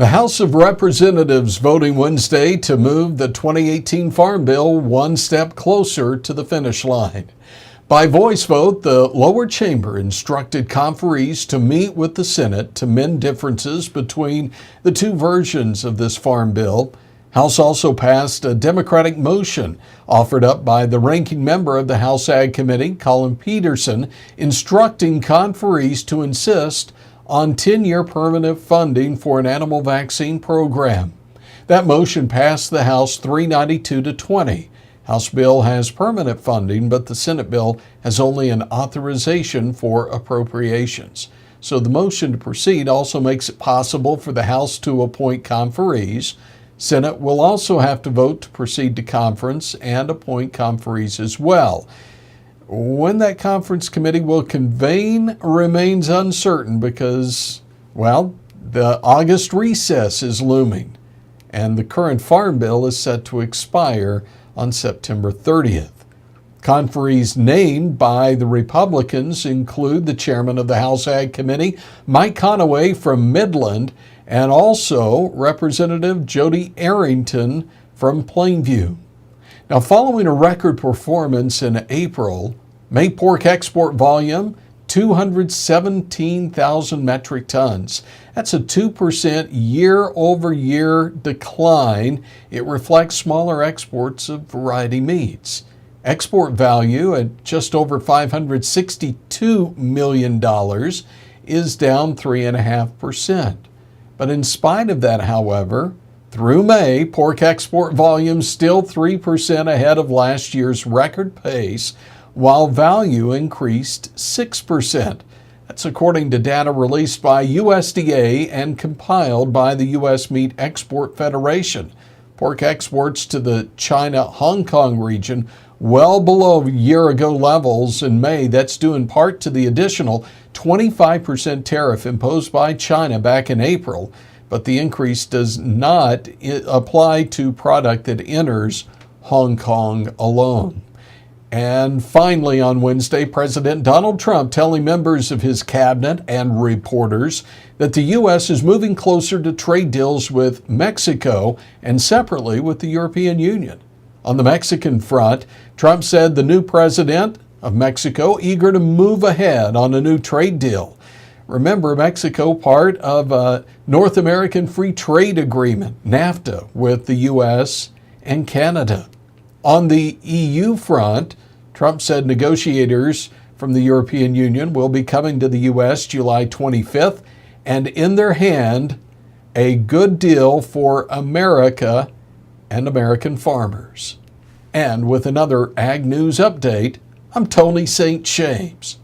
The House of Representatives voting Wednesday to move the 2018 Farm Bill one step closer to the finish line. By voice vote, the lower chamber instructed conferees to meet with the Senate to mend differences between the two versions of this farm bill. House also passed a Democratic motion offered up by the ranking member of the House Ag Committee, Collin Peterson, instructing conferees to insist on 10-year permanent funding for an animal vaccine program. That motion passed the House 392 to 20. House bill has permanent funding, but the Senate bill has only an authorization for appropriations. So the motion to proceed also makes it possible for the House to appoint conferees. Senate will also have to vote to proceed to conference and appoint conferees as well. When that conference committee will convene remains uncertain because, the August recess is looming, and the current farm bill is set to expire on September 30th. Conferees named by the Republicans include the chairman of the House Ag Committee, Mike Conaway from Midland, and also Representative Jody Arrington from Plainview. Now, following a record performance in April, May pork export volume, 217,000 metric tons. That's a 2% year-over-year decline. It reflects smaller exports of variety meats. Export value at just over $562 million is down 3.5%. But in spite of that, however, through May, pork export volume still 3% ahead of last year's record pace, while value increased 6%. That's according to data released by USDA and compiled by the U.S. Meat Export Federation. Pork exports to the China-Hong Kong region well below year-ago levels in May. That's due in part to the additional 25% tariff imposed by China back in April, but the increase does not apply to product that enters Hong Kong alone. And finally, on Wednesday, President Donald Trump telling members of his cabinet and reporters that the U.S. is moving closer to trade deals with Mexico and separately with the European Union. On the Mexican front, Trump said the new president of Mexico eager to move ahead on a new trade deal. Remember, Mexico part of a North American Free Trade Agreement, NAFTA, with the U.S. and Canada. On the EU front, Trump said negotiators from the European Union will be coming to the U.S. July 25th, and in their hand, a good deal for America and American farmers. And with another Ag News update, I'm Tony St. James.